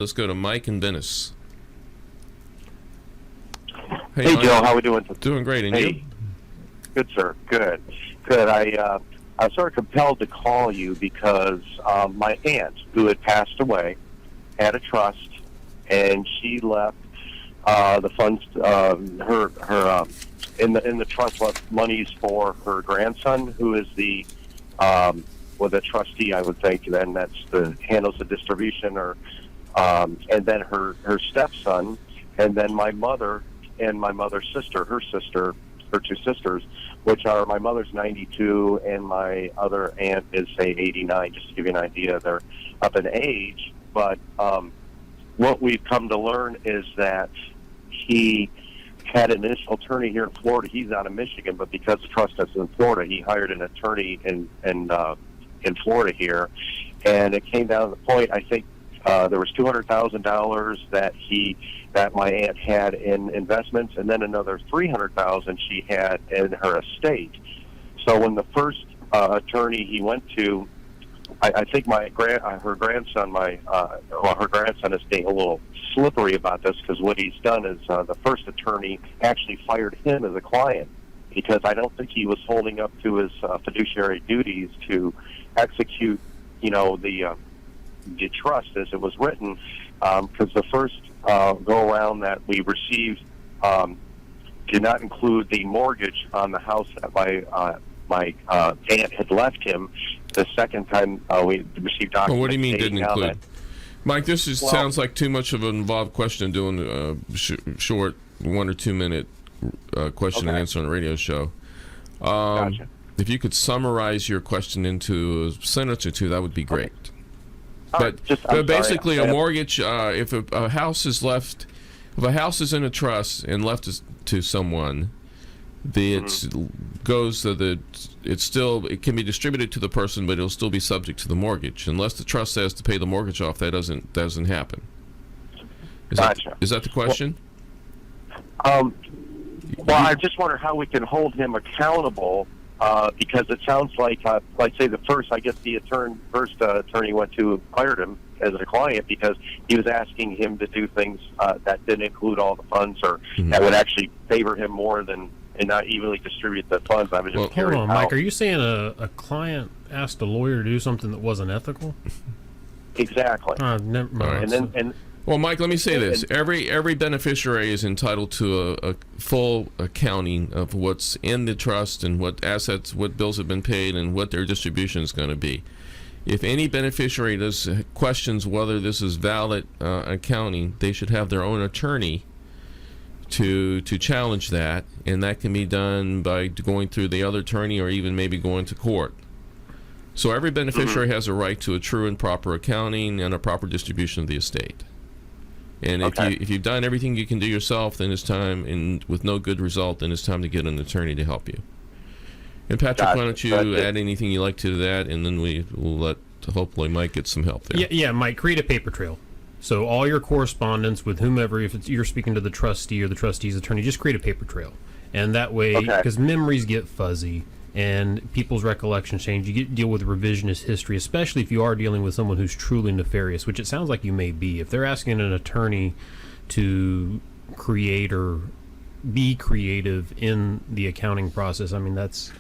Let's go to Mike and Venice. Hey, Joe, how we doing? Doing great, and you? Good, sir. Good. I was sort of compelled to call you because my aunt, who had passed away, had a trust, and she left the funds. In the trust left monies for her grandson, who is the trustee, I would think. Then handles the distribution, and then her stepson, and then my mother and my mother's sister, her two sisters, which are my mother's 92 and my other aunt is, say, 89, just to give you an idea. They're up in age, but what we've come to learn is that he had an initial attorney here in Florida. He's out of Michigan, but because the trust is in Florida, he hired an attorney in Florida here, and it came down to the point, I think, there was $200,000 that my aunt had in investments, and then another $300,000 she had in her estate. So when the first attorney he went to, I think her grandson is being a little slippery about this, because what he's done is the first attorney actually fired him as a client, because I don't think he was holding up to his fiduciary duties to execute, the trust as it was written, because the first go around that we received did not include the mortgage on the house that my aunt had left him. The second time we received documents. Well, what do you mean didn't include? Mike, this sounds like too much of an involved question doing a short 1 or 2 minute question and answer on a radio show. Gotcha. If you could summarize your question into a sentence or two, that would be great. Okay. But basically, a mortgage, if a house is left, if a house is in a trust and left to someone, it can be distributed to the person, but it'll still be subject to the mortgage unless the trust says to pay the mortgage off. That doesn't happen. Gotcha. Is that the question? Well, I just wonder how we can hold him accountable. Because it sounds like say the first attorney went to hired him as a client because he was asking him to do things that didn't include all the funds, or that would actually favor him more than and not evenly distribute the funds. I was just curious. Hold on, Mike. Are you saying a client asked a lawyer to do something that wasn't ethical? Exactly. Never mind. Well, Mike, let me say this. Every beneficiary is entitled to a full accounting of what's in the trust and what assets, what bills have been paid, and what their distribution is going to be. If any beneficiary questions whether this is valid accounting, they should have their own attorney to challenge that, and that can be done by going through the other attorney or even maybe going to court. So every beneficiary has a right to a true and proper accounting and a proper distribution of the estate. And if you've done everything you can do yourself, then it's time, and with no good result, then it's time to get an attorney to help you. And Patrick, why don't you add anything you like to that, and then we'll let hopefully Mike get some help there. Yeah, Mike, create a paper trail. So all your correspondence with whomever, if you're speaking to the trustee or the trustee's attorney, just create a paper trail. And that way, because memories get fuzzy and people's recollections change, you deal with revisionist history, especially if you are dealing with someone who's truly nefarious, which it sounds like you may be. If they're asking an attorney to create or be creative in the accounting process, I mean, that's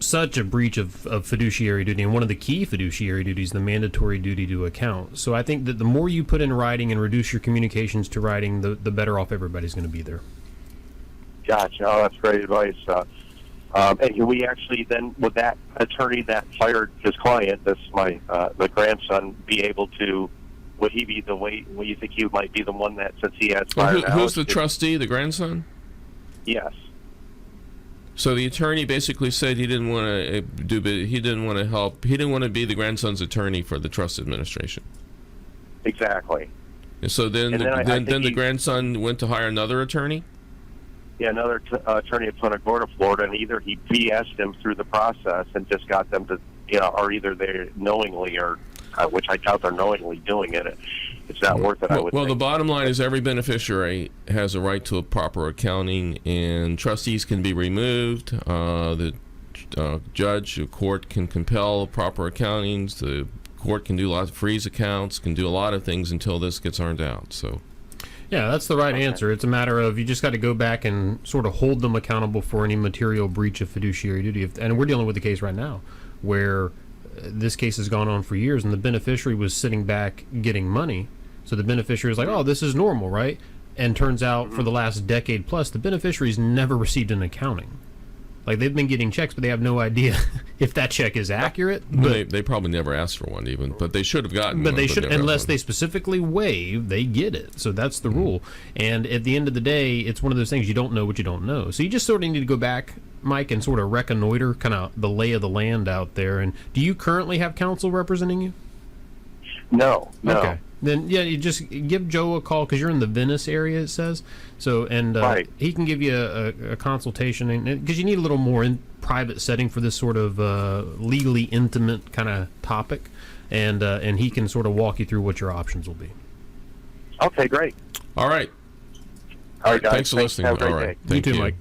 such a breach of fiduciary duty, and one of the key fiduciary duties, the mandatory duty to account. So I think that the more you put in writing and reduce your communications to writing, the better off everybody's going to be there. Gotcha. Oh, that's great advice. And can we actually then, would that attorney that fired his client, the grandson, be able to? Would he be the way? Well, you think he might be the one that, since he has fired? Who's the trustee? The grandson? Yes. So the attorney basically said he didn't want to he didn't want to help. He didn't want to be the grandson's attorney for the trust administration. Exactly. And so then the grandson went to hire another attorney. Yeah, another attorney at Punta Gorda, Florida, and either he BS'd him through the process and just got them to, or either they knowingly, or which I doubt they're knowingly doing it. It's not worth it, I would think. Well, the bottom line is every beneficiary has a right to a proper accounting, and trustees can be removed. The judge or court can compel proper accountings. The court can do lots of freeze accounts, can do a lot of things until this gets earned out. So. Yeah, that's the right answer. It's a matter of you just got to go back and sort of hold them accountable for any material breach of fiduciary duty. And we're dealing with the case right now where this case has gone on for years and the beneficiary was sitting back getting money. So the beneficiary is like, oh, this is normal, right? And turns out for the last decade plus, the beneficiary's never received an accounting. Like, they've been getting checks, but they have no idea if that check is accurate. But they probably never asked for one even, but they should have gotten one. But they should, unless they specifically waive, they get it. So that's the rule. And at the end of the day, it's one of those things, you don't know what you don't know. So you just sort of need to go back, Mike, and sort of reconnoiter kind of the lay of the land out there. And do you currently have counsel representing you? No. Okay. Then, yeah, you just give Joe a call because you're in the Venice area, it says. So, and right. He can give you a consultation because you need a little more in private setting for this sort of legally intimate kind of topic, and he can sort of walk you through what your options will be. Okay, great. All right. All right, guys. Thanks for listening. Have a great All right. day. Thank you too, Mike.